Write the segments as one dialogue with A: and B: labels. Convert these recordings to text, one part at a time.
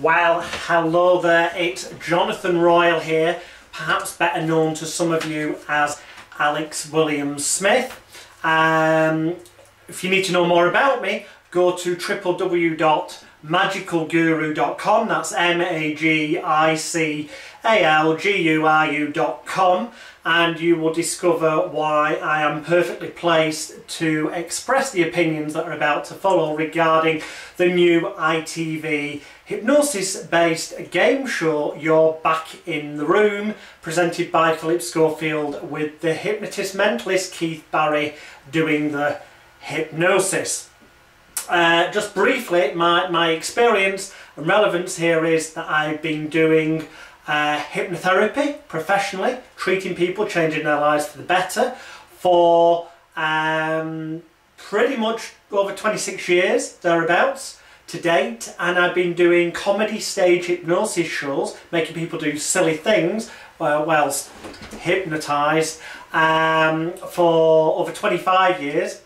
A: Well, hello there, it's Jonathan Royal here, perhaps better known to some of you as Alex Williams Smith. If you need to know more about me, go to www.magicalguru.com, that's magicalguru.com, and you will discover why I am perfectly placed to express the opinions that are about to follow regarding the new ITV hypnosis-based game show, You're Back in the Room, presented by Philip Schofield, with the hypnotist mentalist Keith Barry doing the hypnosis. Just briefly, my experience and relevance here is that I've been doing hypnotherapy professionally, treating people, changing their lives for the better, for pretty much over 26 years, thereabouts, to date. And I've been doing comedy stage hypnosis shows, making people do silly things, whilst hypnotized, for over 25 years.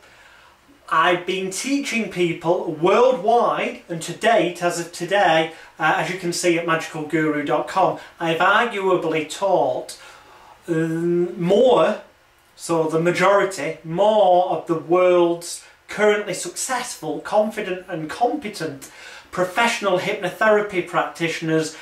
A: I've been teaching people worldwide, and to date, as of today, as you can see at magicalguru.com, I've arguably taught more, so the majority, more of the world's currently successful, confident and competent professional hypnotherapy practitioners,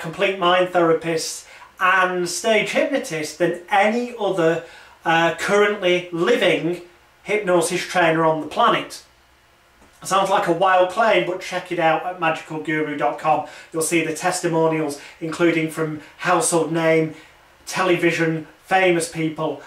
A: complete mind therapists and stage hypnotists than any other currently living hypnosis trainer on the planet. Sounds like a wild claim, but check it out at magicalguru.com. You'll see the testimonials, including from household name, television, famous people,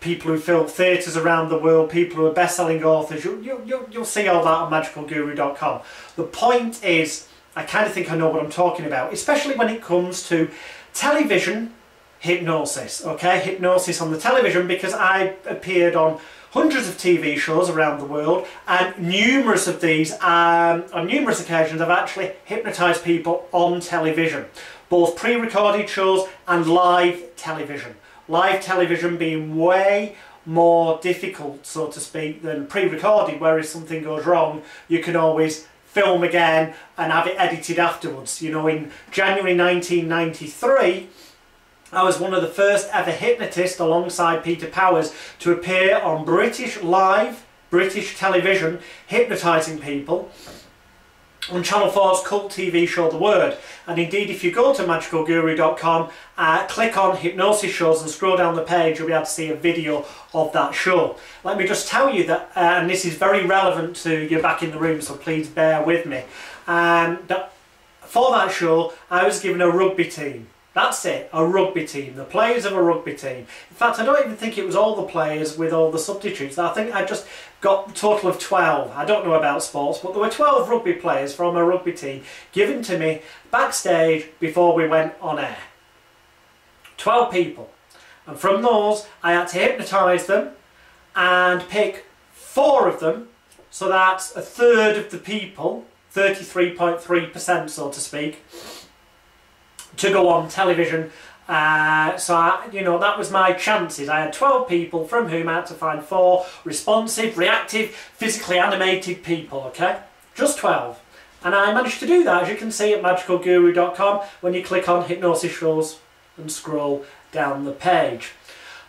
A: people who fill theatres around the world, people who are best-selling authors. You'll see all that on magicalguru.com. The point is, I kind of think I know what I'm talking about, especially when it comes to television hypnosis, okay? Hypnosis on the television, because I appeared on hundreds of TV shows around the world, and numerous of these, on numerous occasions, I've actually hypnotised people on television, both pre-recorded shows and live television. Live television being way more difficult, so to speak, than pre-recorded, where if something goes wrong, you can always film again and have it edited afterwards. You know, in January 1993, I was one of the first ever hypnotists, alongside Peter Powers, to appear on British television, hypnotising people on Channel 4's cult TV show The Word. And indeed, if you go to magicalguru.com, click on hypnosis shows and scroll down the page, you'll be able to see a video of that show. Let me just tell you that, and this is very relevant to You're Back in the Room, so please bear with me, that for that show I was given a rugby team. That's it, a rugby team, the players of a rugby team. In fact, I don't even think it was all the players with all the substitutes. I think I just got a total of 12. I don't know about sports, but there were 12 rugby players from a rugby team given to me backstage before we went on air. 12 people. And from those, I had to hypnotise them and pick 4 of them, so that's a third of the people, 33.3% so to speak, to go on television. You know, that was my chances. I had 12 people from whom I had to find 4 responsive, reactive, physically animated people, okay? Just 12. And I managed to do that, as you can see at magicalguru.com, when you click on hypnosis shows and scroll down the page.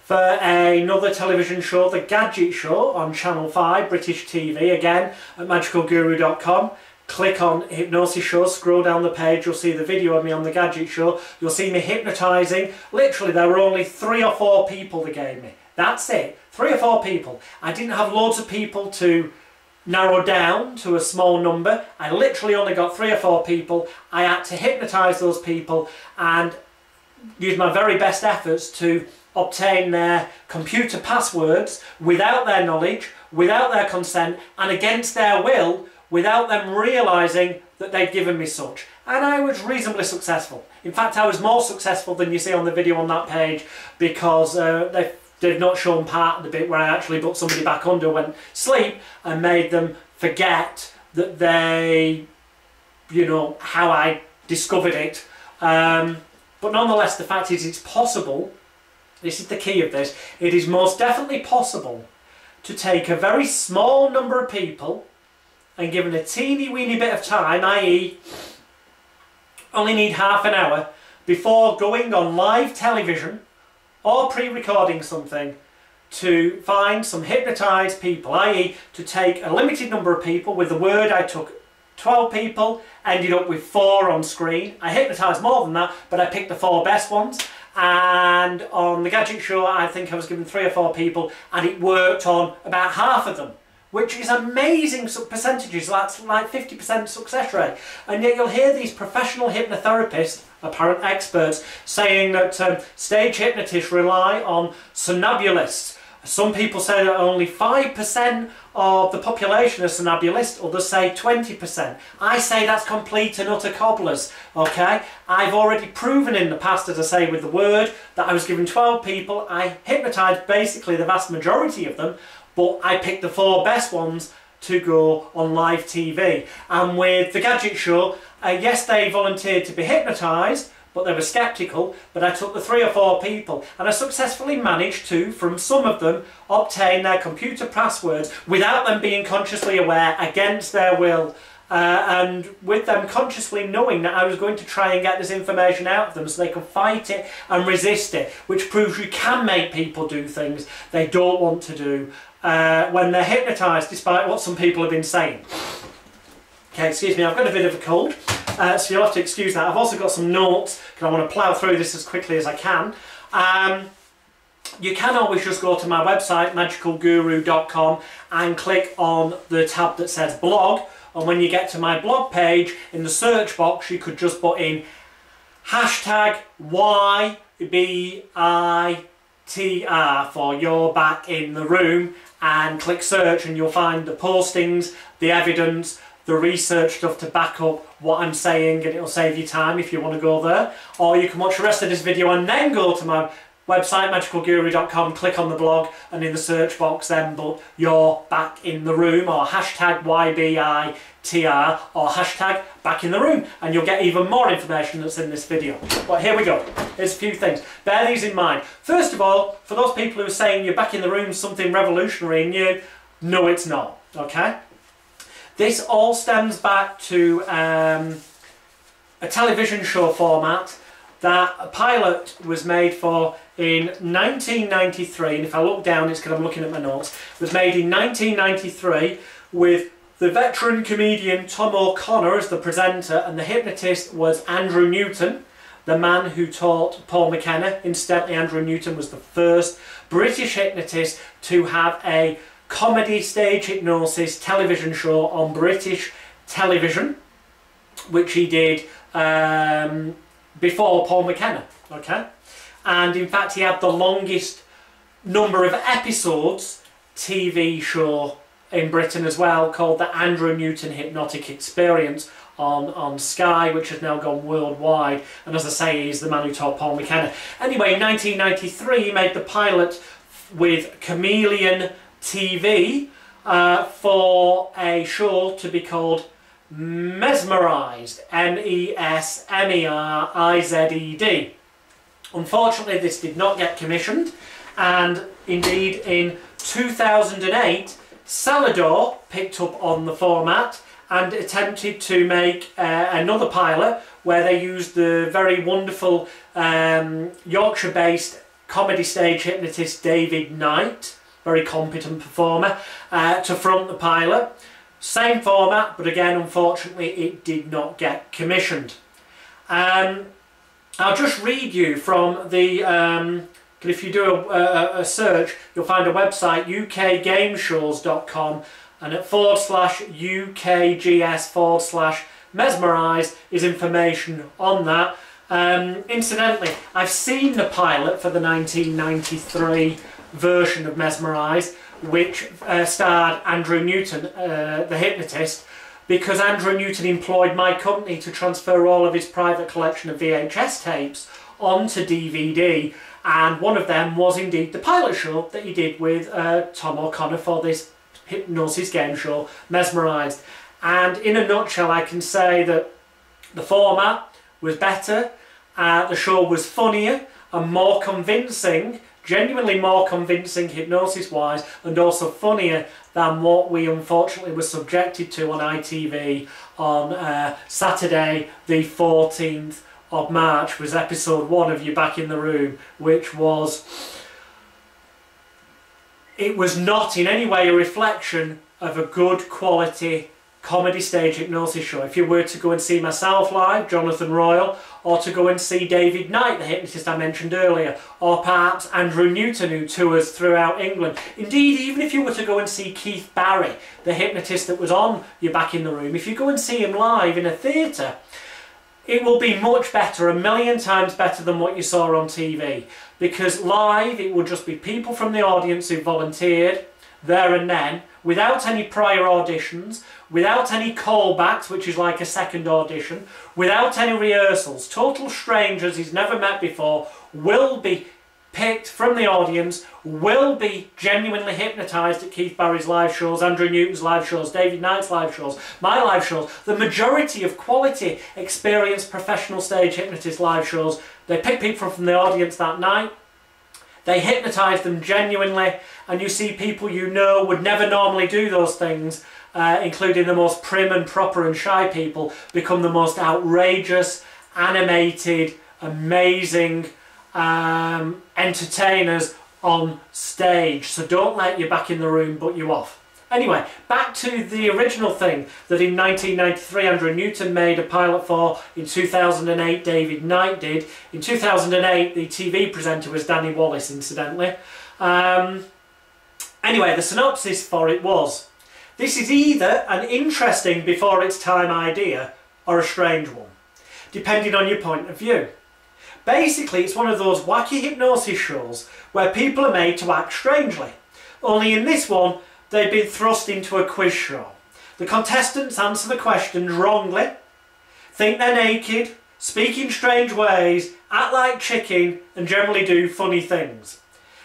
A: For another television show, The Gadget Show on Channel 5, British TV, again at magicalguru.com. Click on hypnosis show, scroll down the page, you'll see the video of me on The Gadget Show. You'll see me hypnotising. Literally, there were only 3 or 4 people they gave me. That's it, 3 or 4 people. I didn't have loads of people to narrow down to a small number. I literally only got 3 or 4 people. I had to hypnotise those people and use my very best efforts to obtain their computer passwords without their knowledge, without their consent, and against their will, without them realising that they'd given me such. And I was reasonably successful. In fact, I was more successful than you see on the video on that page, because they've not shown part of the bit where I actually put somebody back under, went sleep, and made them forget that they, you know, how I discovered it. But nonetheless, the fact is, it's possible, this is the key of this, it is most definitely possible to take a very small number of people and given a teeny weeny bit of time, i.e. only need half an hour before going on live television or pre-recording something to find some hypnotised people, i.e. to take a limited number of people. With the word I took 12 people, ended up with 4 on screen. I hypnotised more than that, but I picked the 4 best ones. And on the Gadget Show, I think I was given 3 or 4 people, and it worked on about half of them, which is amazing percentages. That's like 50% success rate. And yet you'll hear these professional hypnotherapists, apparent experts, saying that stage hypnotists rely on somnambulists. Some people say that only 5% of the population are somnambulists, others say 20%. I say that's complete and utter cobblers, okay? I've already proven in the past, as I say with the word, that I was given 12 people. I hypnotised basically the vast majority of them, but I picked the 4 best ones to go on live TV. And with the Gadget Show, yes, they volunteered to be hypnotised, but they were sceptical, but I took the 3 or 4 people, and I successfully managed to, from some of them, obtain their computer passwords without them being consciously aware, against their will, and with them consciously knowing that I was going to try and get this information out of them so they could fight it and resist it, which proves you can make people do things they don't want to do when they're hypnotised, despite what some people have been saying. Okay, excuse me, I've got a bit of a cold, so you'll have to excuse that. I've also got some notes, because I want to plough through this as quickly as I can. You can always just go to my website, magicalguru.com, and click on the tab that says blog, and when you get to my blog page, in the search box you could just put in hashtag YBITR for You're Back in the Room, and click search, and you'll find the postings, the evidence, the research stuff to back up what I'm saying, and it'll save you time if you want to go there. Or you can watch the rest of this video and then go to my website, magicalguru.com, click on the blog, and in the search box then put You're Back in the Room, or hashtag YBITR, or hashtag Back in the Room, and you'll get even more information that's in this video. But here we go. Here's a few things. Bear these in mind. First of all, for those people who are saying you're back in the room, something revolutionary in you, no it's not, okay? This all stems back to a television show format that a pilot was made for in 1993, and if I look down it's because I'm looking at my notes, was made in 1993 with the veteran comedian Tom O'Connor as the presenter, and the hypnotist was Andrew Newton, the man who taught Paul McKenna. Incidentally, Andrew Newton was the first British hypnotist to have a comedy stage hypnosis television show on British television, which he did before Paul McKenna, okay? And in fact he had the longest number of episodes TV show in Britain as well, called the Andrew Newton Hypnotic Experience on Sky, which has now gone worldwide, and as I say, he's the man who taught Paul McKenna. Anyway, in 1993 he made the pilot with Chameleon TV for a show to be called Mesmerised, MESMERIZED. Unfortunately, this did not get commissioned, and indeed in 2008 Celador picked up on the format and attempted to make another pilot where they used the very wonderful Yorkshire-based comedy stage hypnotist David Knight, very competent performer, to front the pilot. Same format, but again, unfortunately, it did not get commissioned. I'll just read you from the, if you do a search, you'll find a website, ukgameshows.com, and at /UKGS/mesmerised is information on that. Incidentally, I've seen the pilot for the 1993 version of Mesmerised, which starred Andrew Newton, the hypnotist, because Andrew Newton employed my company to transfer all of his private collection of VHS tapes onto DVD, and one of them was indeed the pilot show that he did with Tom O'Connor for this Hypnosis Game Show, Mesmerised. And in a nutshell, I can say that the format was better, the show was funnier and more convincing genuinely more convincing hypnosis-wise and also funnier than what we unfortunately were subjected to on ITV on Saturday the 14th of March was episode 1 of You're Back in the Room, which was... It was not in any way a reflection of a good quality comedy stage hypnosis show. If you were to go and see myself live, Jonathan Royal, or to go and see David Knight, the hypnotist I mentioned earlier, or perhaps Andrew Newton, who tours throughout England. Indeed, even if you were to go and see Keith Barry, the hypnotist that was on You're Back in the Room, if you go and see him live in a theatre, it will be much better, 1,000,000 times better than what you saw on TV. Because live, it will just be people from the audience who volunteered there and then, without any prior auditions, without any callbacks, which is like a second audition, without any rehearsals. Total strangers he's never met before will be picked from the audience, will be genuinely hypnotised at Keith Barry's live shows, Andrew Newton's live shows, David Knight's live shows, my live shows. The majority of quality, experienced professional stage hypnotist live shows, they pick people from the audience that night, they hypnotise them genuinely, and you see people you know would never normally do those things, including the most prim and proper and shy people, become the most outrageous, animated, amazing entertainers on stage. So don't let You're Back in the Room put you off. Anyway, back to the original thing that in 1993 Andrew Newton made a pilot for, in 2008 David Knight did. In 2008 the TV presenter was Danny Wallace, incidentally. Anyway, the synopsis for it was, this is either an interesting before its time idea or a strange one, depending on your point of view. Basically, it's one of those wacky hypnosis shows where people are made to act strangely. Only in this one, they've been thrust into a quiz show. The contestants answer the questions wrongly, think they're naked, speak in strange ways, act like chicken, and generally do funny things.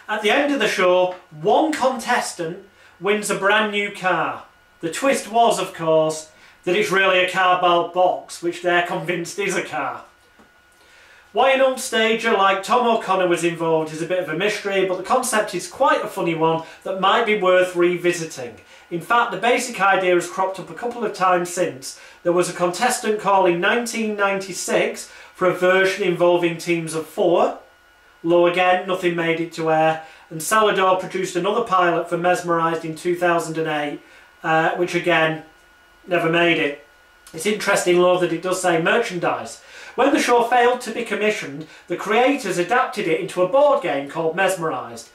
A: At the end of the show, one contestant wins a brand new car. The twist was, of course, that it's really a cardboard box, which they're convinced is a car. Why an old stager like Tom O'Connor was involved is a bit of a mystery, but the concept is quite a funny one that might be worth revisiting. In fact, the basic idea has cropped up a couple of times since. There was a contestant call in 1996 for a version involving teams of 4. Low again, nothing made it to air. And Salvador produced another pilot for Mesmerised in 2008, which again, never made it. It's interesting, though, that it does say merchandise. When the show failed to be commissioned, the creators adapted it into a board game called Mesmerised.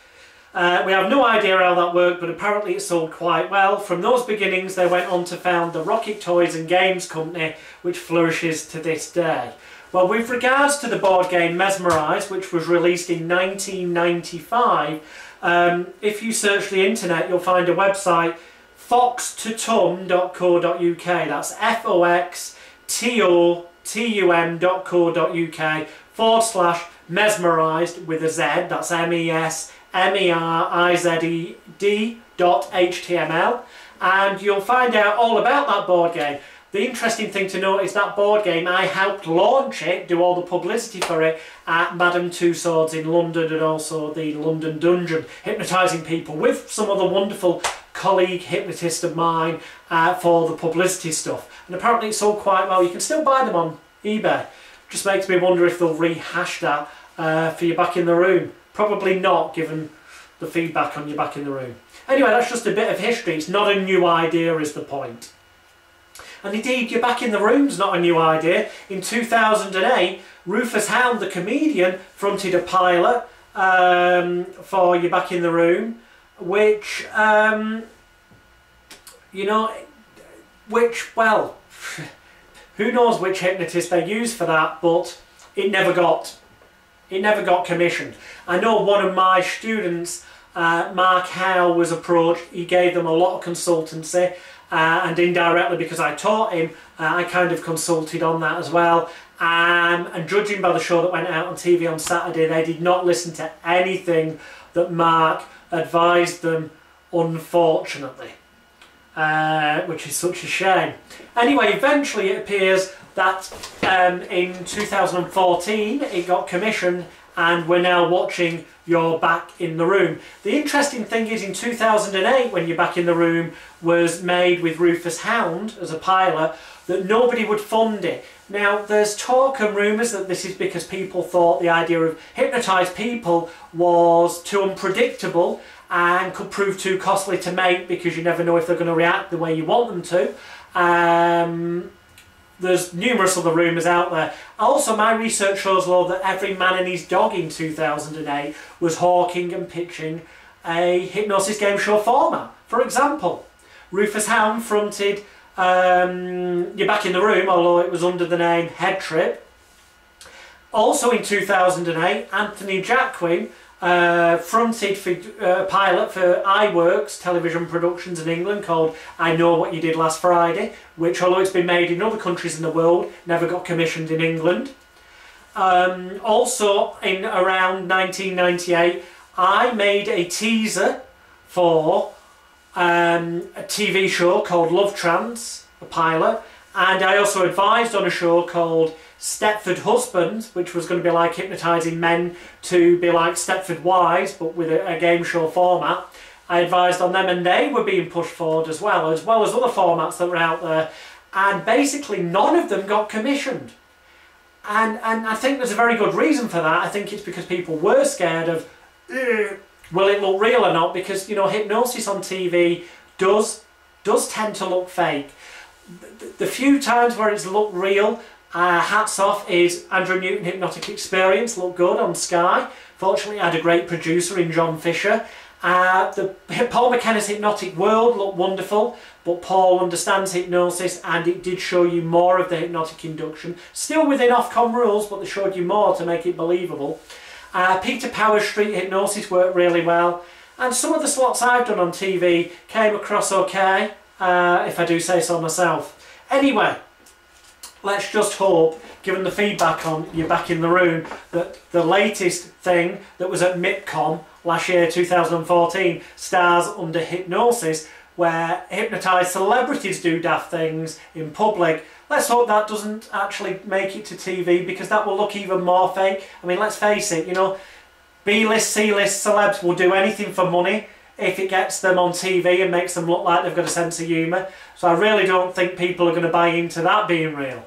A: We have no idea how that worked, but apparently it sold quite well. From those beginnings, they went on to found the Rocket Toys and Games Company, which flourishes to this day. Well, with regards to the board game Mesmerised, which was released in 1995, if you search the internet, you'll find a website, foxtotum.co.uk. That's foxtotum.co.uk/mesmerised with a Z, that's MESMERIZED.html, and you'll find out all about that board game. The interesting thing to note is that board game, I helped launch it, do all the publicity for it at Madame Tussauds in London and also the London Dungeon, hypnotising people with some other wonderful colleague hypnotist of mine for the publicity stuff. And apparently it sold quite well. You can still buy them on eBay. Just makes me wonder if they'll rehash that for You're Back in the Room. Probably not, given the feedback on You're Back in the Room. Anyway, that's just a bit of history. It's not a new idea is the point. And indeed, You're Back in the Room's not a new idea. In 2008, Rufus Hound, the comedian, fronted a pilot for You're Back in the Room, which, well, who knows which hypnotist they used for that, but it never got commissioned. I know one of my students, Mark Howe, was approached. He gave them a lot of consultancy, and indirectly, because I taught him, I kind of consulted on that as well. And judging by the show that went out on TV on Saturday, they did not listen to anything that Mark advised them, unfortunately, which is such a shame. Anyway, eventually it appears that in 2014 it got commissioned, and we're now watching You're Back in the Room. The interesting thing is, in 2008, when You're Back in the Room was made with Rufus Hound as a pilot, that nobody would fund it. Now, there's talk and rumours that this is because people thought the idea of hypnotised people was too unpredictable and could prove too costly to make, because you never know if they're going to react the way you want them to. There's numerous other rumours out there. Also, my research shows, though, that every man and his dog in 2008 was hawking and pitching a Hypnosis Game Show format. For example, Rufus Hound fronted You're Back in the Room, although it was under the name Head Trip. Also in 2008, Anthony Jacquin fronted for a pilot for iWorks television productions in England called I Know What You Did Last Friday, which, although it's been made in other countries in the world, never got commissioned in England. Also in around 1998, I made a teaser for a TV show called Love Trance, a pilot, and I also advised on a show called Stepford Husband, which was going to be like hypnotising men to be like Stepford Wives, but with a game show format. I advised on them, and they were being pushed forward as well as other formats that were out there, and basically none of them got commissioned. And I think there's a very good reason for that. I think it's because people were scared of, will it look real or not? Because, you know, hypnosis on TV does tend to look fake. The few times where it's looked real, hats off, is Andrew Newton Hypnotic Experience, looked good on Sky. Fortunately, I had a great producer in John Fisher. The Paul McKenna's Hypnotic World looked wonderful, but Paul understands hypnosis, and it did show you more of the hypnotic induction. Still within Ofcom rules, but they showed you more to make it believable. Peter Power's Street Hypnosis worked really well, and some of the slots I've done on TV came across okay, if I do say so myself. Anyway, let's just hope, given the feedback on You're Back in the Room, that the latest thing that was at MIPCOM last year, 2014, stars under hypnosis, where hypnotised celebrities do daft things in public. Let's hope that doesn't actually make it to TV, because that will look even more fake. I mean, let's face it, you know, B-list, C-list celebs will do anything for money if it gets them on TV and makes them look like they've got a sense of humour. So I really don't think people are going to buy into that being real.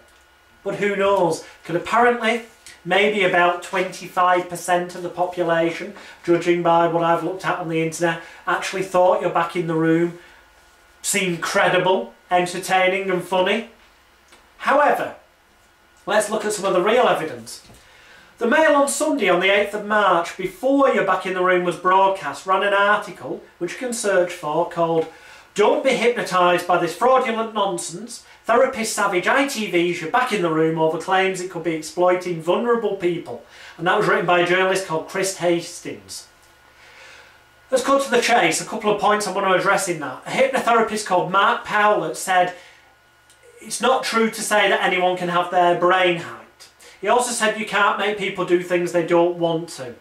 A: But who knows? Because apparently, maybe about 25% of the population, judging by what I've looked at on the internet, actually thought You're Back in the Room seemed credible, entertaining and funny. However, let's look at some of the real evidence. The Mail on Sunday on the 8th of March, before You're Back in the Room was broadcast, ran an article, which you can search for, called "Don't be hypnotised by this fraudulent nonsense. Therapist savage ITV's You're Back in the Room over claims it could be exploiting vulnerable people." And that was written by a journalist called Chris Hastings. Let's cut to the chase. A couple of points I want to address in that. A hypnotherapist called Mark Powlett said it's not true to say that anyone can have their brain hacked. He also said you can't make people do things they don't want to,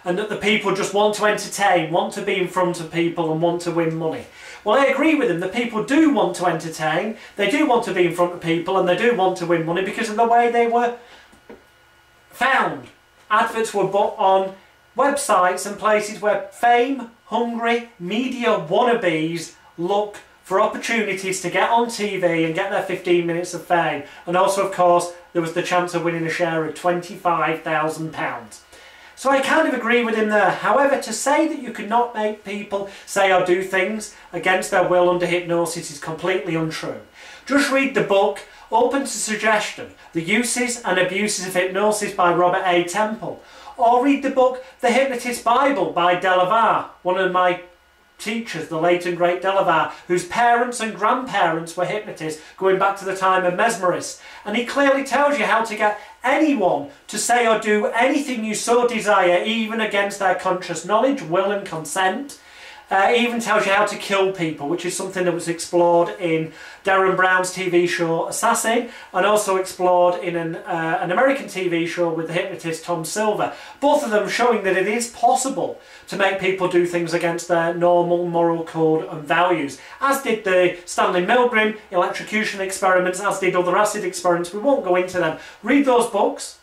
A: and that the people just want to entertain, want to be in front of people and want to win money. Well, I agree with him. The people do want to entertain, they do want to be in front of people, and they do want to win money because of the way they were found. Adverts were put on websites and places where fame-hungry media wannabes look for opportunities to get on TV and get their 15 minutes of fame. And also, of course, there was the chance of winning a share of £25,000. So I kind of agree with him there. However, to say that you could not make people say or do things against their will under hypnosis is completely untrue. Just read the book Open to Suggestion, The Uses and Abuses of Hypnosis by Robert A. Temple. Or read the book The Hypnotist Bible by Delavar, one of my teachers, the late and great Delavar, whose parents and grandparents were hypnotists going back to the time of mesmerists. And he clearly tells you how to get anyone to say or do anything you so desire, even against their conscious knowledge, will and consent. It even tells you how to kill people, which is something that was explored in Darren Brown's TV show Assassin, and also explored in an American TV show with the hypnotist Tom Silver. Both of them showing that it is possible to make people do things against their normal moral code and values, as did the Stanley Milgram electrocution experiments, as did other acid experiments. We won't go into them. Read those books.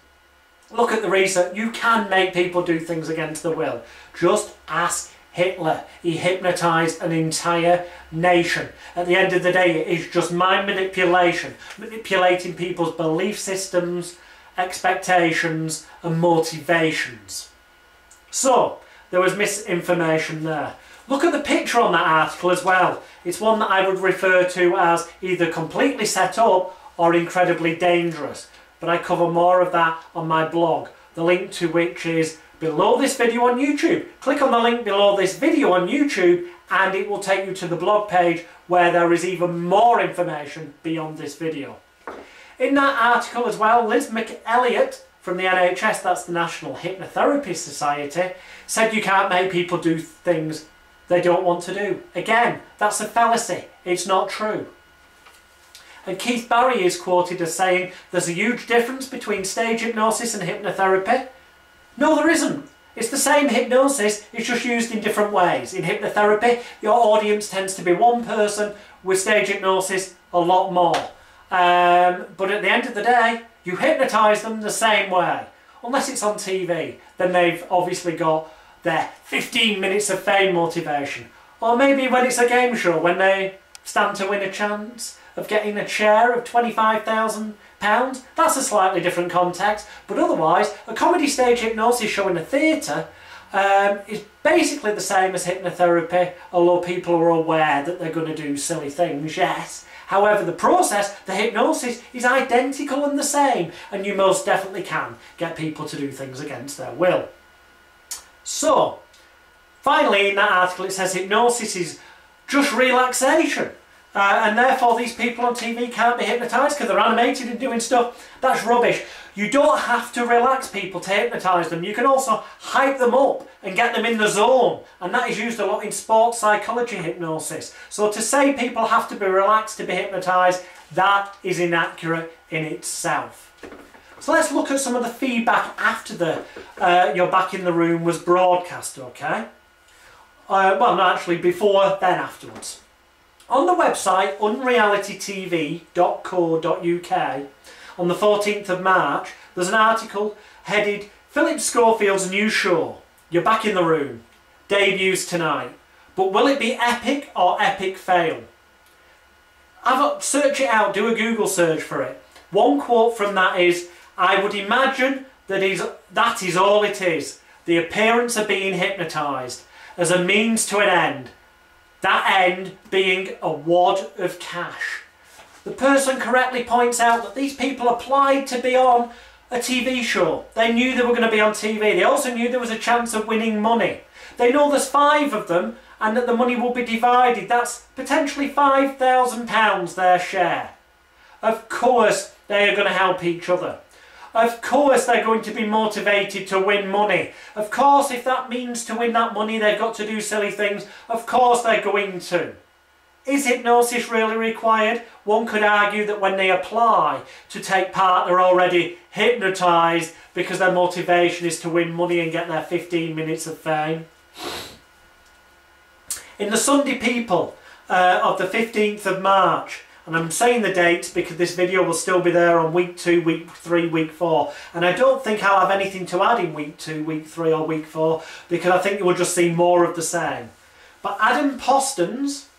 A: Look at the research. You can make people do things against their will. Just ask Hitler. He hypnotized an entire nation. At the end of the day, it is just mind manipulation, manipulating people's belief systems, expectations and motivations. So, there was misinformation there. Look at the picture on that article as well. It's one that I would refer to as either completely set up or incredibly dangerous. But I cover more of that on my blog, the link to which is below this video on YouTube. Click on the link below this video on YouTube and it will take you to the blog page where there is even more information beyond this video. In that article as well, Liz McElliott from the NHS, that's the National Hypnotherapy Society, said you can't make people do things they don't want to do. Again, that's a fallacy. It's not true. And Keith Barry is quoted as saying there's a huge difference between stage hypnosis and hypnotherapy. No, there isn't. It's the same hypnosis, it's just used in different ways. In hypnotherapy, your audience tends to be one person. With stage hypnosis, a lot more. But at the end of the day, you hypnotise them the same way. Unless it's on TV, then they've obviously got their 15 minutes of fame motivation. Or maybe when it's a game show, when they stand to win a chance of getting a chair of £25,000. That's a slightly different context, but otherwise a comedy stage hypnosis show in a theatre is basically the same as hypnotherapy, although people are aware that they're going to do silly things, yes. However, the process, the hypnosis, is identical and the same, and you most definitely can get people to do things against their will. So, finally in that article it says hypnosis is just relaxation. And therefore these people on TV can't be hypnotised because they're animated and doing stuff. That's rubbish. You don't have to relax people to hypnotise them. You can also hype them up and get them in the zone. And that is used a lot in sports psychology hypnosis. So to say people have to be relaxed to be hypnotised, that is inaccurate in itself. So let's look at some of the feedback after the You're Back in the Room was broadcast, okay? Well, no, actually before, then afterwards. On the website unrealitytv.co.uk on the 14th of March there's an article headed Philip Schofield's new show, You're Back in the Room, debuts tonight, but will it be epic or epic fail? Search it out, do a Google search for it. One quote from that is, I would imagine that is all it is, the appearance of being hypnotised as a means to an end. That end being a wad of cash. The person correctly points out that these people applied to be on a TV show. They knew they were going to be on TV. They also knew there was a chance of winning money. They know there's 5 of them and that the money will be divided. That's potentially £5,000 their share. Of course they are going to help each other. Of course they're going to be motivated to win money. Of course if that means to win that money they've got to do silly things. Of course they're going to. Is hypnosis really required? One could argue that when they apply to take part they're already hypnotised because their motivation is to win money and get their 15 minutes of fame. In the Sunday People of the 15th of March, and I'm saying the dates because this video will still be there on week 2, week 3, week 4. And I don't think I'll have anything to add in week 2, week 3 or week 4 because I think you will just see more of the same. But Adam Postons,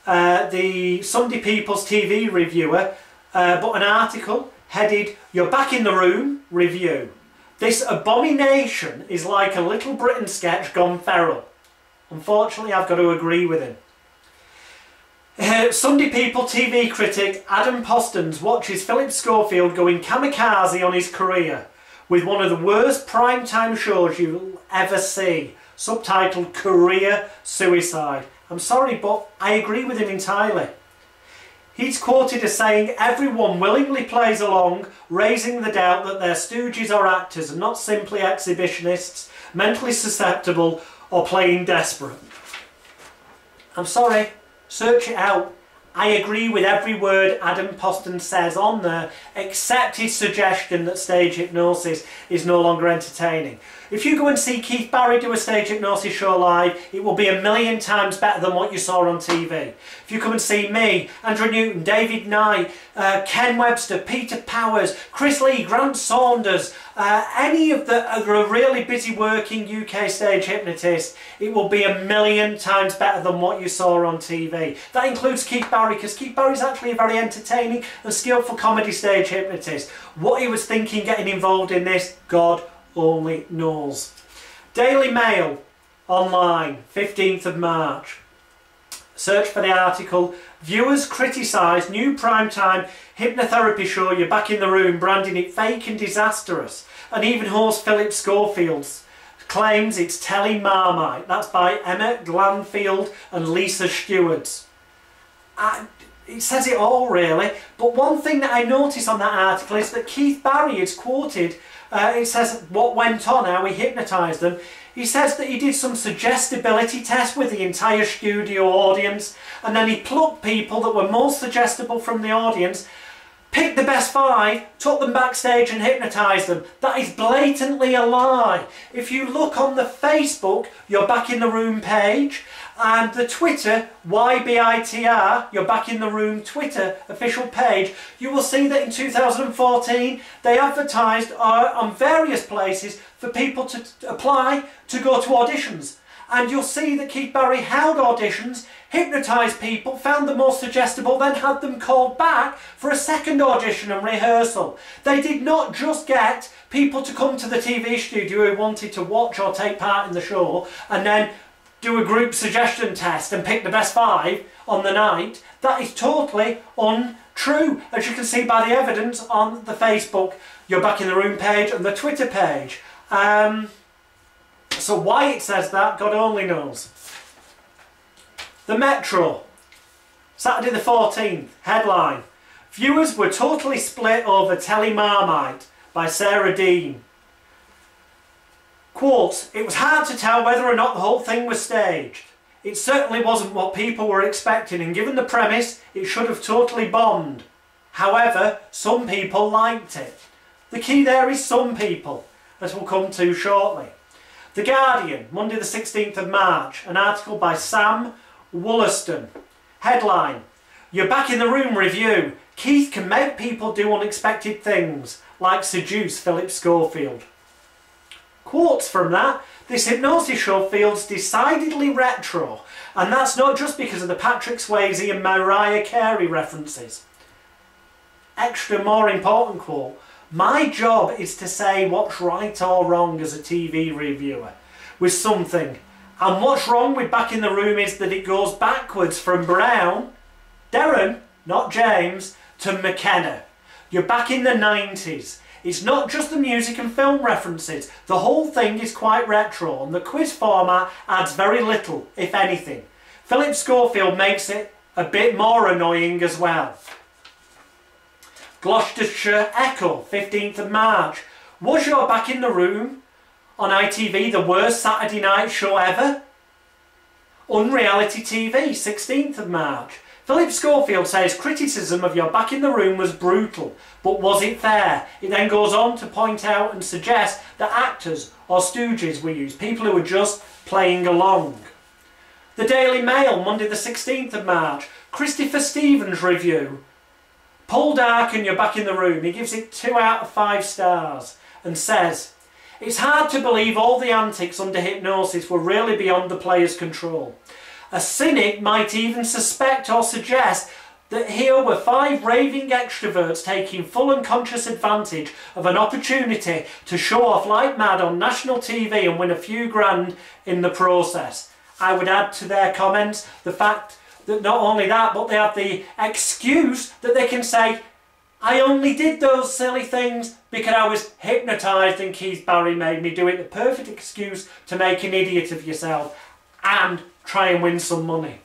A: the Sunday People's TV reviewer, put an article headed You're Back in the Room review. This abomination is like a Little Britain sketch gone feral. Unfortunately I've got to agree with him. Sunday People TV critic Adam Postons watches Philip Schofield going kamikaze on his career with one of the worst primetime shows you'll ever see, subtitled Career Suicide. I'm sorry, but I agree with him entirely. He's quoted as saying, everyone willingly plays along, raising the doubt that they're stooges or actors and not simply exhibitionists, mentally susceptible or playing desperate. I'm sorry, search it out. I agree with every word Adam Poston says on there, except his suggestion that stage hypnosis is no longer entertaining. If you go and see Keith Barry do a stage hypnosis show live, it will be 1,000,000 times better than what you saw on TV. If you come and see me, Andrew Newton, David Knight, Ken Webster, Peter Powers, Chris Lee, Grant Saunders, any of the really busy working UK stage hypnotists, it will be 1,000,000 times better than what you saw on TV. That includes Keith Barry, because Keith Barry is actually a very entertaining and skillful comedy stage hypnotist. What he was thinking getting involved in this, God only knows. Daily Mail online, 15th of March. Search for the article, viewers criticise new primetime hypnotherapy show You're Back in the Room, branding it fake and disastrous. And even host Philip Schofield claims it's telly Marmite. That's by Emma Glanfield and Lisa Stewards. It says it all really, but one thing that I noticed on that article is that Keith Barry is quoted, it says what went on, how he hypnotised them. He says that he did some suggestibility tests with the entire studio audience, and then he plucked people that were most suggestible from the audience, picked the best 5, took them backstage and hypnotised them. That is blatantly a lie. If you look on the Facebook You're Back in the Room page, and the Twitter YBITR You're Back in the Room Twitter official page, you will see that in 2014 they advertised on various places for people to apply to go to auditions. And you'll see that Keith Barry held auditions, hypnotised people, found them more suggestible, then had them called back for a second audition and rehearsal. They did not just get people to come to the TV studio who wanted to watch or take part in the show and then do a group suggestion test and pick the best 5 on the night. That is totally untrue, as you can see by the evidence on the Facebook You're Back in the Room page and the Twitter page. So why it says that, God only knows. The Metro, Saturday the 14th, headline, viewers were totally split over Telly Marmite by Sarah Dean. Quote, it was hard to tell whether or not the whole thing was staged. It certainly wasn't what people were expecting, and given the premise, it should have totally bombed. However, some people liked it. The key there is some people, as we'll come to shortly. The Guardian, Monday the 16th of March, an article by Sam Wollaston. Headline, You're Back in the Room review. Keith can make people do unexpected things, like seduce Philip Schofield. Quotes from that, this hypnosis show feels decidedly retro, and that's not just because of the Patrick Swayze and Mariah Carey references. Extra more important quote, my job is to say what's right or wrong as a TV reviewer with something, and what's wrong with Back in the Room is that it goes backwards from Brown, Darren, not James, to McKenna. You're back in the 90s. It's not just the music and film references. The whole thing is quite retro, and the quiz format adds very little, if anything. Philip Schofield makes it a bit more annoying as well. Gloucestershire Echo, 15th of March. Was You're Back in the Room on ITV the worst Saturday night show ever? Unreality TV, 16th of March. Philip Schofield says criticism of You're Back in the Room was brutal, but was it fair? It then goes on to point out and suggest that actors or stooges were used, people who were just playing along. The Daily Mail, Monday the 16th of March. Christopher Stevens review. Paul Darkin, You're Back in the Room. He gives it 2 out of 5 stars and says, it's hard to believe all the antics under hypnosis were really beyond the player's control. A cynic might even suspect or suggest that here were 5 raving extroverts taking full and conscious advantage of an opportunity to show off like mad on national TV and win a few grand in the process. I would add to their comments the fact that not only that, but they have the excuse that they can say, I only did those silly things because I was hypnotised and Keith Barry made me do it. The perfect excuse to make an idiot of yourself and try and win some money.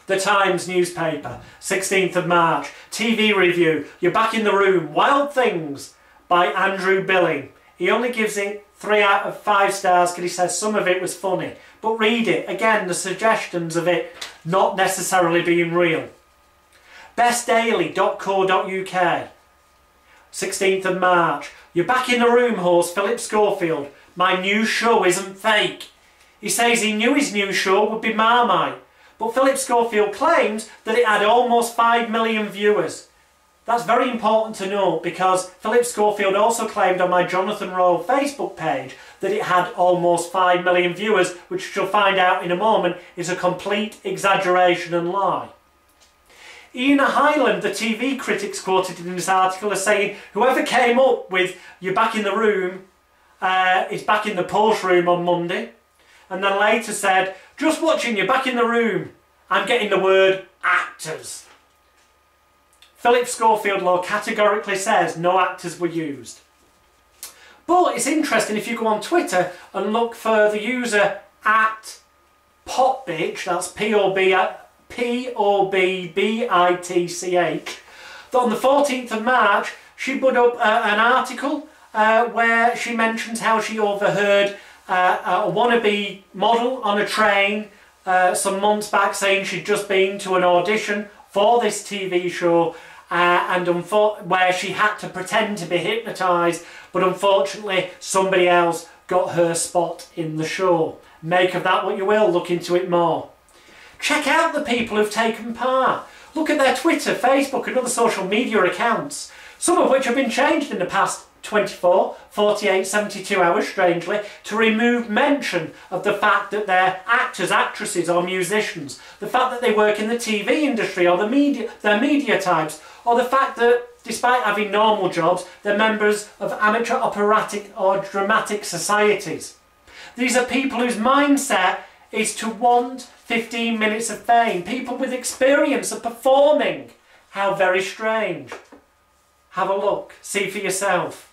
A: The Times newspaper, 16th of March. TV review, You're Back in the Room. Wild Things by Andrew Billing. He only gives it 3 out of 5 stars because he says some of it was funny. but read it. Again, the suggestions of it not necessarily being real. bestdaily.co.uk, 16th of March. You're back in the room, host Philip Schofield. My new show isn't fake. He says he knew his new show would be Marmite, but Philip Schofield claims that it had almost 5 million viewers. That's very important to note, because Philip Schofield also claimed on my Jonathan Royal Facebook page that it had almost 5 million viewers, which you'll find out in a moment is a complete exaggeration and lie. Ian Hyland, the TV critics quoted in this article, as saying whoever came up with "you're back in the room" is back in the post room on Monday, and then later said, "Just watching, you're back in the room. I'm getting the word actors." Philip Schofield law categorically says no actors were used. But it's interesting if you go on Twitter and look for the user at Potbitch, that's P-O-B-B-I-T-C-H, that on the 14th of March she put up an article where she mentions how she overheard a wannabe model on a train some months back saying she'd just been to an audition for this TV show where she had to pretend to be hypnotised, but unfortunately somebody else got her spot in the show. Make of that what you will, look into it more. Check out the people who've taken part. Look at their Twitter, Facebook and other social media accounts, some of which have been changed in the past 24, 48, 72 hours, strangely, to remove mention of the fact that they're actors, actresses or musicians, the fact that they work in the TV industry or they're media types, or the fact that despite having normal jobs, they're members of amateur operatic or dramatic societies. These are people whose mindset is to want 15 minutes of fame, people with experience of performing. How very strange. Have a look, see for yourself.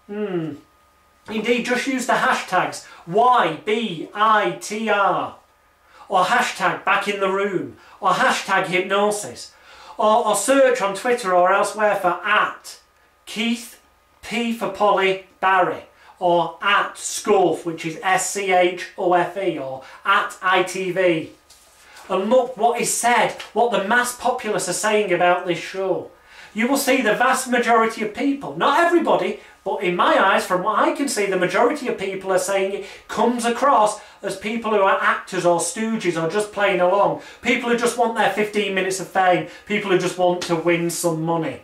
A: Indeed, just use the hashtags YBITR or hashtag back in the room or hashtag hypnosis or search on Twitter or elsewhere for at Keith P for Polly Barry or at Schof, which is SCHOFE, or at ITV, and look what is said, what the mass populace are saying about this show. You will see the vast majority of people, not everybody, but in my eyes, from what I can see, the majority of people are saying it comes across as people who are actors or stooges or just playing along. People who just want their 15 minutes of fame. People who just want to win some money.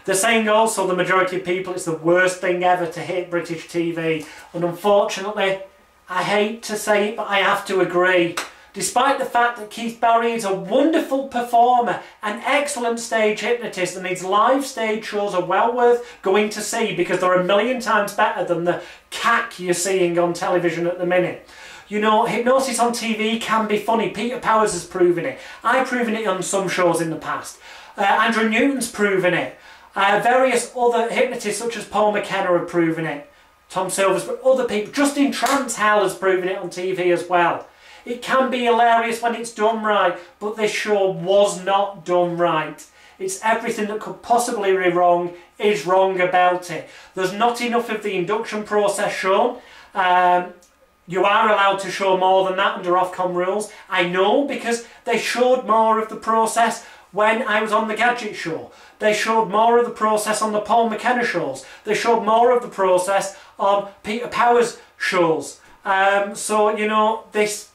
A: They're saying also, the majority of people, it's the worst thing ever to hit British TV. And unfortunately, I hate to say it, but I have to agree. Despite the fact that Keith Barry is a wonderful performer, an excellent stage hypnotist, and his live stage shows are well worth going to see because they're a million times better than the cack you're seeing on television at the minute. You know, hypnosis on TV can be funny. Peter Powers has proven it. I've proven it on some shows in the past. Andrew Newton's proven it. Various other hypnotists such as Paul McKenna have proven it. Tom Silver's, but other people. Justin Transhall has proven it on TV as well. It can be hilarious when it's done right, but this show was not done right. It's everything that could possibly be wrong is wrong about it. There's not enough of the induction process shown. You are allowed to show more than that under Ofcom rules. I know, because they showed more of the process when I was on the Gadget Show. They showed more of the process on the Paul McKenna shows. They showed more of the process on Peter Powers shows. So, you know, it's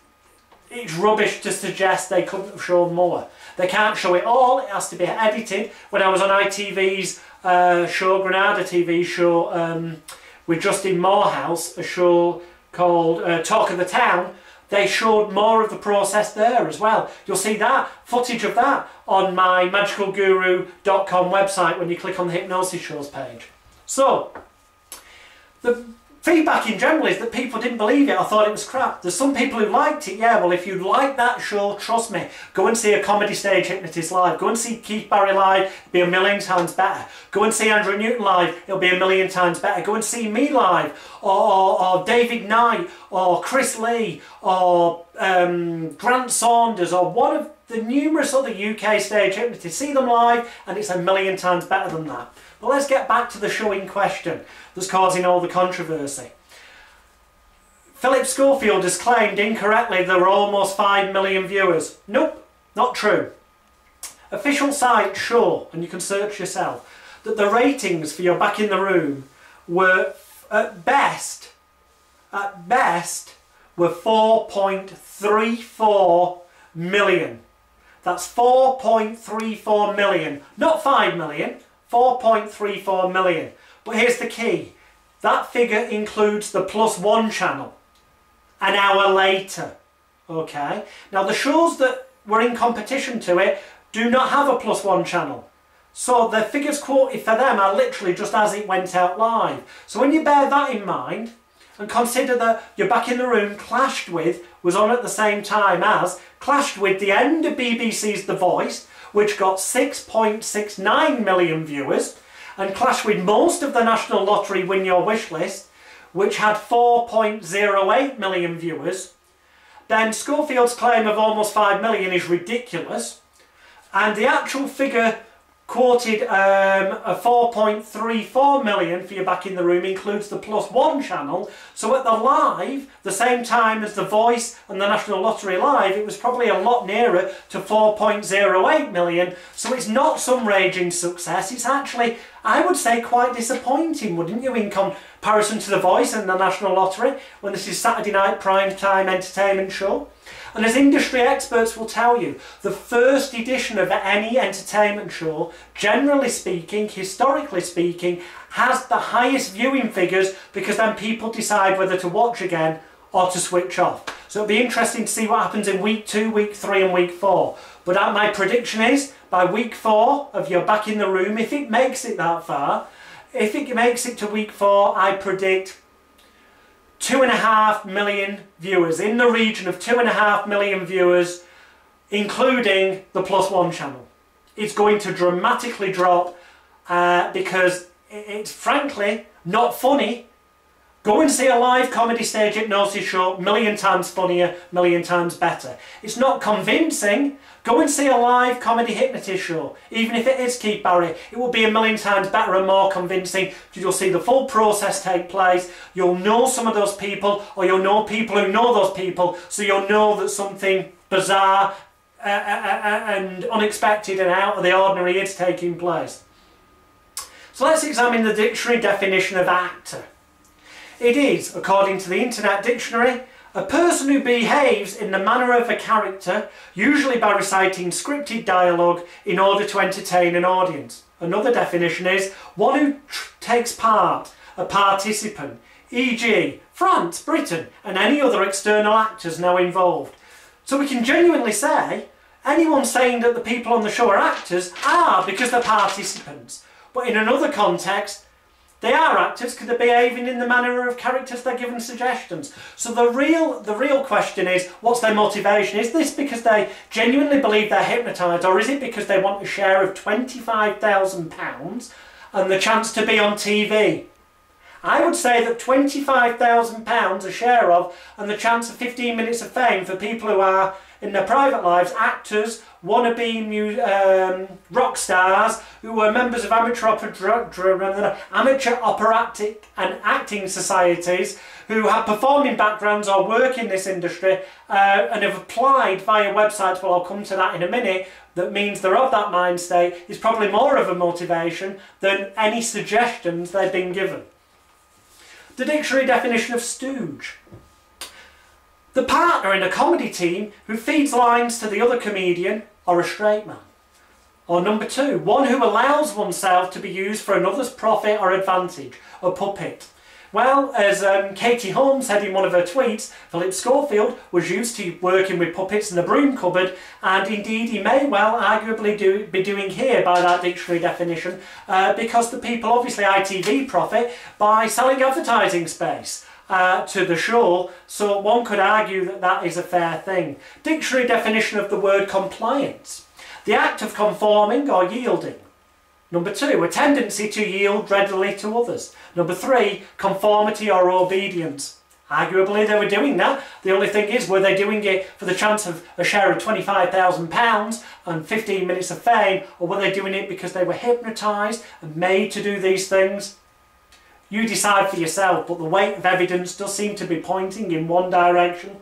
A: rubbish to suggest they couldn't have shown more. They can't show it all, it has to be edited. When I was on ITV's show, Granada TV show, with Justin Morehouse, a show called Talk of the Town, they showed more of the process there as well. You'll see that, footage of that, on my magicalguru.com website when you click on the Hypnosis Shows page. So, the feedback in general is that people didn't believe it or thought it was crap. There's some people who liked it, yeah, well if you like that show, trust me, go and see a comedy stage hypnotist live. Go and see Keith Barry live, it'll be a million times better. Go and see Andrew Newton live, it'll be a million times better. Go and see me live, or David Knight, or Chris Lee, or Grant Saunders, or one of the numerous other UK stage hypnotists. See them live and it's a million times better than that. But let's get back to the show in question that's causing all the controversy. Philip Schofield has claimed incorrectly there were almost 5 million viewers. Nope, not true. Official sites show, and you can search yourself, that the ratings for your Back in the Room were at best were 4.34 million. That's 4.34 million, not 5 million, 4.34 million. But here's the key, that figure includes the +1 channel, an hour later. Okay, now the shows that were in competition to it do not have a +1 channel. So the figures quoted for them are literally just as it went out live. So when you bear that in mind, and consider that your Back in the Room was on at the same time as, clashed with the end of BBC's The Voice, which got 6.69 million viewers, and clashed with most of the National Lottery Win Your Wish list, which had 4.08 million viewers, then Schofield's claim of almost 5 million is ridiculous, and the actual figure quoted a 4.34 million for your Back in the Room includes the +1 channel. So at the live, the same time as The Voice and the National Lottery Live, it was probably a lot nearer to 4.08 million. So it's not some raging success. It's actually, I would say, quite disappointing, wouldn't you, in comparison to The Voice and the National Lottery, when this is Saturday night prime time entertainment show. And as industry experts will tell you, the first edition of any entertainment show, generally speaking, historically speaking, has the highest viewing figures, because then people decide whether to watch again or to switch off. So it'll be interesting to see what happens in week 2, week 3 and week 4. But my prediction is, by week 4 of your Back in the Room, if it makes it that far, if it makes it to week 4, I predict 2.5 million viewers, in the region of 2.5 million viewers, including the +1 channel. It's going to dramatically drop because it's frankly not funny. Go and see a live comedy stage hypnosis show, million times funnier, million times better. It's not convincing. Go and see a live comedy hypnotist show, even if it is Keith Barry. It will be a million times better and more convincing, because you'll see the full process take place. You'll know some of those people, or you'll know people who know those people, so you'll know that something bizarre and unexpected and out of the ordinary is taking place. So let's examine the dictionary definition of actor. It is, according to the Internet Dictionary, a person who behaves in the manner of a character, usually by reciting scripted dialogue in order to entertain an audience. Another definition is one who takes part, a participant, e.g. France, Britain and any other external actors now involved. So we can genuinely say anyone saying that the people on the show are actors are because they're participants. But in another context, they are actors because they're behaving in the manner of characters they're given suggestions. So the real question is, what's their motivation? Is this because they genuinely believe they're hypnotised, or is it because they want a share of £25,000 and the chance to be on TV? I would say that £25,000 a share of, and the chance of 15 minutes of fame for people who are, in their private lives, actors, wannabe rock stars, who were members of amateur operatic and acting societies, who have performing backgrounds or work in this industry and have applied via websites, well, I'll come to that in a minute, that means they're of that mind state, is probably more of a motivation than any suggestions they've been given. The dictionary definition of stooge. The partner in a comedy team who feeds lines to the other comedian, or a straight man. Or number 2, one who allows oneself to be used for another's profit or advantage, a puppet. Well, as Katie Holmes said in one of her tweets, Philip Schofield was used to working with puppets in the broom cupboard, and indeed he may well arguably be doing here by that dictionary definition, because the people, obviously ITV profit by selling advertising space to the show, so one could argue that that is a fair thing. Dictionary definition of the word compliance. The act of conforming or yielding. Number 2, a tendency to yield readily to others. Number 3, conformity or obedience. Arguably they were doing that. The only thing is, were they doing it for the chance of a share of £25,000 and 15 minutes of fame, or were they doing it because they were hypnotised and made to do these things? You decide for yourself, but the weight of evidence does seem to be pointing in one direction.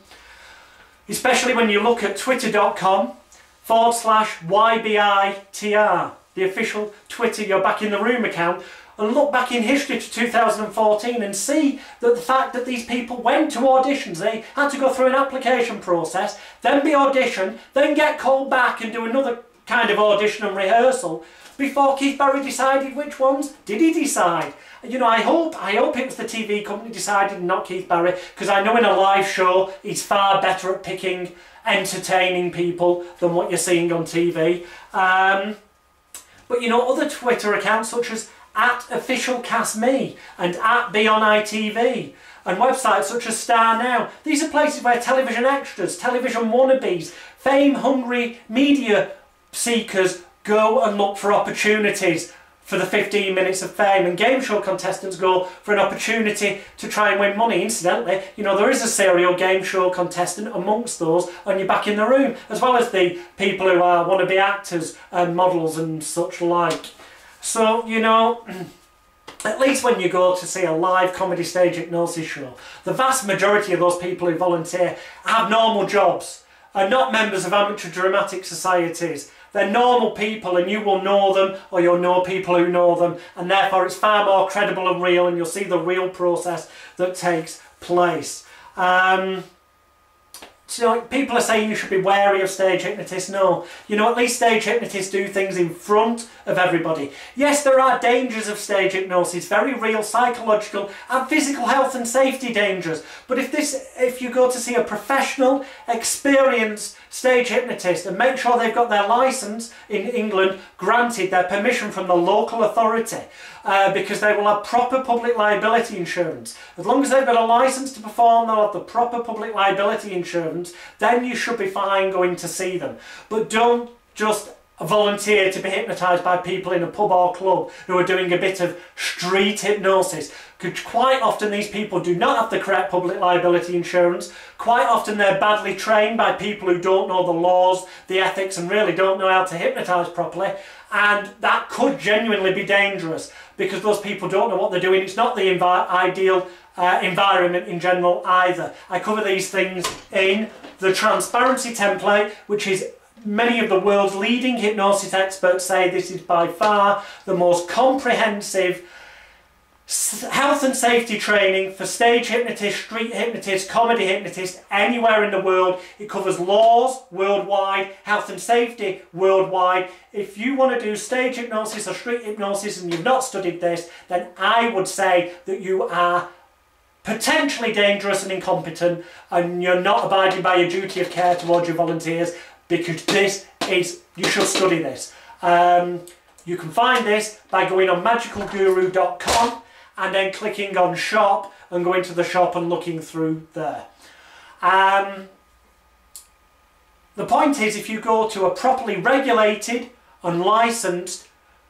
A: Especially when you look at twitter.com/YBITR, the official Twitter Your Back in the Room account, and look back in history to 2014 and see that the fact that these people went to auditions, they had to go through an application process, then be auditioned, then get called back and do another kind of audition and rehearsal before Keith Barry decided which ones did he decide. You know, I hope it was the TV company decided and not Keith Barry, because I know in a live show he's far better at picking entertaining people than what you're seeing on TV. But you know, other Twitter accounts such as @OfficialCastMe and @BeOnITV and websites such as Star Now. These are places where television extras, television wannabes, fame-hungry media seekers go and look for opportunities for the 15 minutes of fame, and game show contestants go for an opportunity to try and win money. Incidentally, you know, there is a serial game show contestant amongst those on Your Back in the Room, as well as the people who are wannabe actors and models and such like. So, you know, at least when you go to see a live comedy stage hypnosis show, the vast majority of those people who volunteer have normal jobs, are not members of amateur dramatic societies. They're normal people, and you will know them, or you'll know people who know them, and therefore it's far more credible and real, and you'll see the real process that takes place. So people are saying you should be wary of stage hypnotists. No, you know, at least stage hypnotists do things in front of everybody. Yes, there are dangers of stage hypnosis, very real psychological and physical health and safety dangers. But if you go to see a professional, experienced stage hypnotist, and make sure they've got their licence in England granted, their permission from the local authority, because they will have proper public liability insurance. As long as they've got a licence to perform, they'll have the proper public liability insurance, then you should be fine going to see them. But don't just volunteer to be hypnotised by people in a pub or club who are doing a bit of street hypnosis, because quite often these people do not have the correct public liability insurance. Quite often they're badly trained by people who don't know the laws, the ethics, and really don't know how to hypnotise properly, and that could genuinely be dangerous because those people don't know what they're doing. It's not the ideal environment in general either. I cover these things in the transparency template, which is many of the world's leading hypnosis experts say this is by far the most comprehensive health and safety training for stage hypnotists, street hypnotists, comedy hypnotists anywhere in the world. It covers laws worldwide, health and safety worldwide. If you want to do stage hypnosis or street hypnosis and you've not studied this, then I would say that you are potentially dangerous and incompetent, and you're not abiding by your duty of care towards your volunteers, because you should study this. You can find this by going on magicalguru.com and then clicking on shop and going to the shop and looking through there. The point is, if you go to a properly regulated and licensed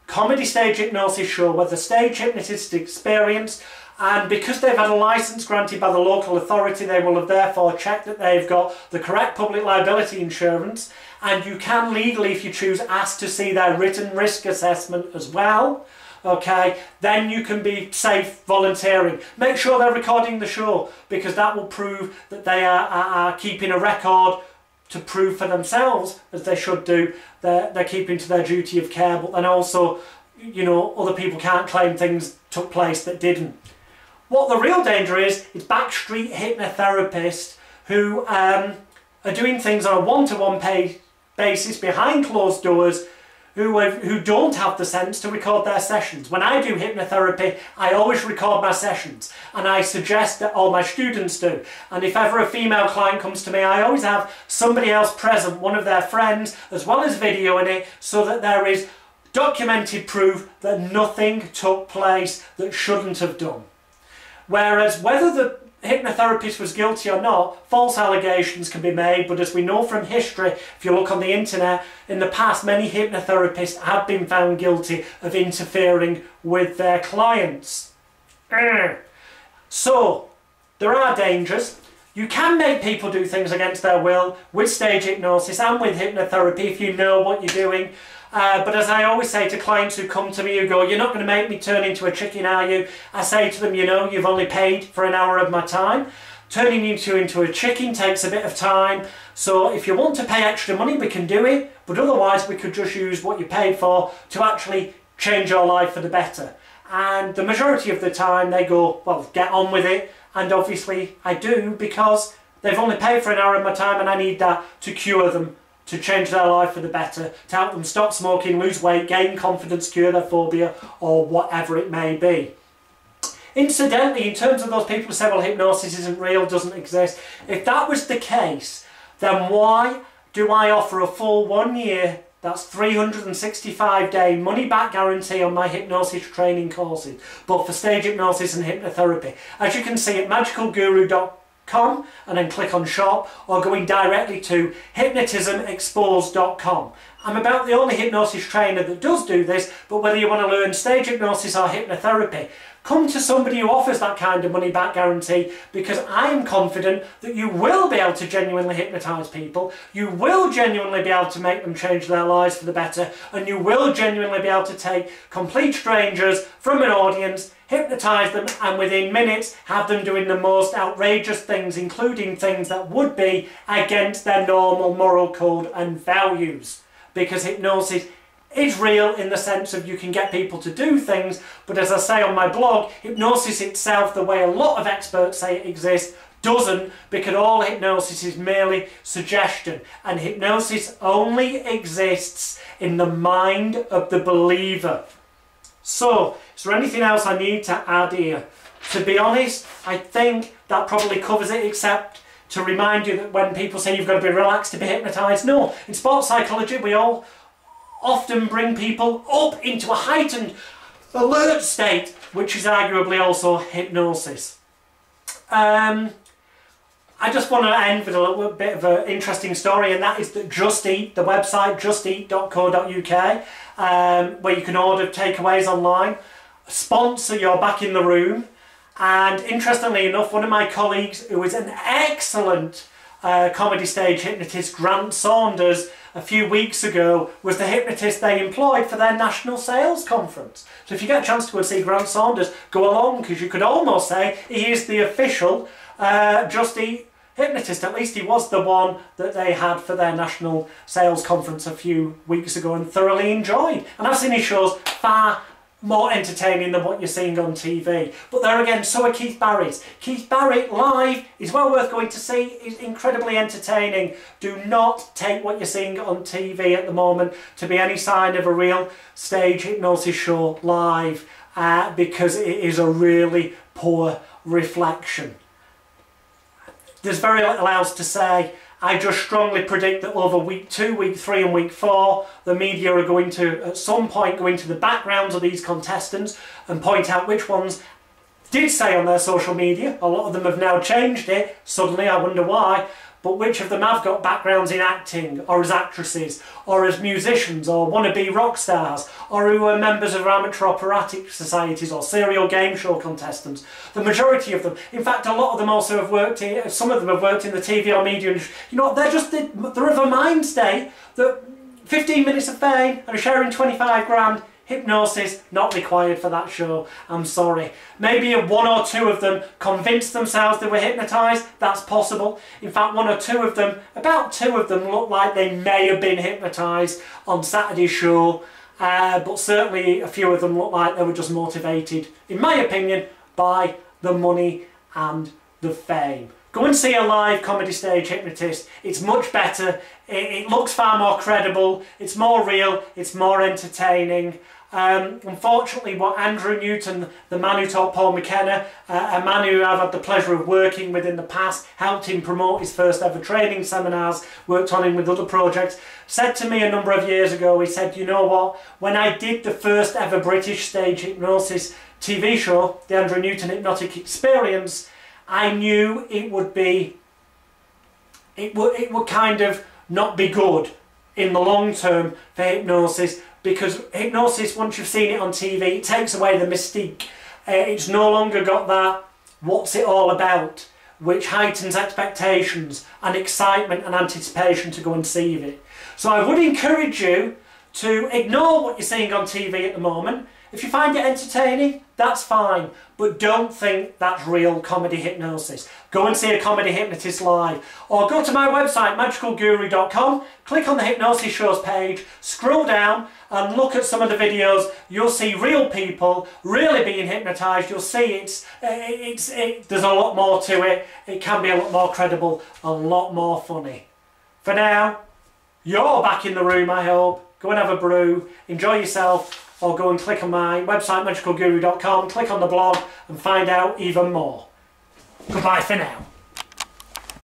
A: comedy stage hypnosis show where the stage hypnotist is experienced, and because they've had a licence granted by the local authority, they will have therefore checked that they've got the correct public liability insurance, and you can legally, if you choose, ask to see their written risk assessment as well. Okay, then you can be safe volunteering. Make sure they're recording the show, because that will prove that they are keeping a record to prove for themselves, as they should do, they're keeping to their duty of care, but then also, you know, other people can't claim things took place that didn't. What the real danger is backstreet hypnotherapists who are doing things on a one-to-one basis behind closed doors, who don't have the sense to record their sessions. When I do hypnotherapy, I always record my sessions, and I suggest that all my students do. And if ever a female client comes to me, I always have somebody else present, one of their friends, as well as videoing it, so that there is documented proof that nothing took place that shouldn't have done. Whereas whether the hypnotherapist was guilty or not, false allegations can be made, but as we know from history, if you look on the internet, in the past many hypnotherapists have been found guilty of interfering with their clients. So, there are dangers. You can make people do things against their will with stage hypnosis and with hypnotherapy if you know what you're doing. But as I always say to clients who come to me who go, you're not going to make me turn into a chicken, are you? I say to them, you know, you've only paid for an hour of my time. Turning you into a chicken takes a bit of time. So if you want to pay extra money, we can do it. But otherwise, we could just use what you paid for to actually change your life for the better. And the majority of the time they go, well, get on with it. And obviously I do, because they've only paid for an hour of my time and I need that to cure them, to change their life for the better, to help them stop smoking, lose weight, gain confidence, cure their phobia, or whatever it may be. Incidentally, in terms of those people who say, well, hypnosis isn't real, doesn't exist, if that was the case, then why do I offer a full 1 year, that's 365-day money-back guarantee on my hypnosis training courses, both for stage hypnosis and hypnotherapy? As you can see at magicalguru.com and then click on shop, or going directly to hypnotismexposed.com. I'm about the only hypnosis trainer that does do this, but whether you want to learn stage hypnosis or hypnotherapy, come to somebody who offers that kind of money back guarantee, because I am confident that you will be able to genuinely hypnotise people, you will genuinely be able to make them change their lives for the better, and you will genuinely be able to take complete strangers from an audience, hypnotise them, and within minutes have them doing the most outrageous things, including things that would be against their normal moral code and values. Because hypnosis is real in the sense of you can get people to do things, but as I say on my blog, hypnosis itself, the way a lot of experts say it exists, doesn't, because all hypnosis is merely suggestion, and hypnosis only exists in the mind of the believer. So, is there anything else I need to add here? To be honest, I think that probably covers it, except to remind you that when people say you've got to be relaxed to be hypnotised, no. In sports psychology, we all often bring people up into a heightened alert state, which is arguably also hypnosis. I just want to end with a little bit of an interesting story, and that is that Just Eat, the website justeat.co.uk, where you can order takeaways online, sponsor your Back in the Room. And interestingly enough, one of my colleagues, who is an excellent comedy stage hypnotist, Grant Saunders, a few weeks ago was the hypnotist they employed for their national sales conference. So if you get a chance to go and see Grant Saunders, go along, because you could almost say he is the official Just Eat hypnotist. At least he was the one that they had for their national sales conference a few weeks ago and thoroughly enjoyed. And I've seen his shows far more entertaining than what you're seeing on TV. But there again, so are Keith Barry's. Keith Barry live is well worth going to see. He's incredibly entertaining. Do not take what you're seeing on TV at the moment to be any sign of a real stage hypnosis show live, because it is a really poor reflection. There's very little else to say. I just strongly predict that over week 2, week 3 and week 4, the media are going to, at some point, go into the backgrounds of these contestants and point out which ones did say on their social media. A lot of them have now changed it, suddenly, I wonder why, but which of them have got backgrounds in acting, or as actresses, or as musicians, or wannabe rock stars, or who are members of amateur operatic societies, or serial game show contestants. The majority of them, in fact a lot of them also have worked in, some of them have worked in the TV or media industry. You know, they're of a mind state that 15 minutes of fame and sharing 25 grand, hypnosis not required for that show. I'm sorry. Maybe 1 or 2 of them convinced themselves they were hypnotised. That's possible. In fact, 1 or 2 of them, about 2 of them looked like they may have been hypnotised on Saturday's show. But certainly a few of them looked like they were just motivated, in my opinion, by the money and the fame. Go and see a live comedy stage hypnotist. It's much better. It looks far more credible. It's more real. It's more entertaining. Unfortunately, what Andrew Newton, the man who taught Paul McKenna, a man who I've had the pleasure of working with in the past, helped him promote his first ever training seminars, worked on him with other projects, said to me a number of years ago, he said, you know what, when I did the first ever British stage hypnosis TV show, the Andrew Newton Hypnotic Experience, I knew it would kind of not be good in the long term for hypnosis, because hypnosis, once you've seen it on TV, it takes away the mystique. It's no longer got that what's it all about which heightens expectations and excitement and anticipation to go and see it. So I would encourage you to ignore what you're seeing on TV at the moment. If you find it entertaining, that's fine, but don't think that's real comedy hypnosis. Go and see a comedy hypnotist live, or go to my website magicalguru.com, click on the Hypnosis Shows page, scroll down and look at some of the videos. You'll see real people really being hypnotised. You'll see there's a lot more to it. It can be a lot more credible, a lot more funny. For now, you're back in the room, I hope. Go and have a brew, enjoy yourself, or go and click on my website magicalguru.com, click on the blog and find out even more. Goodbye for now.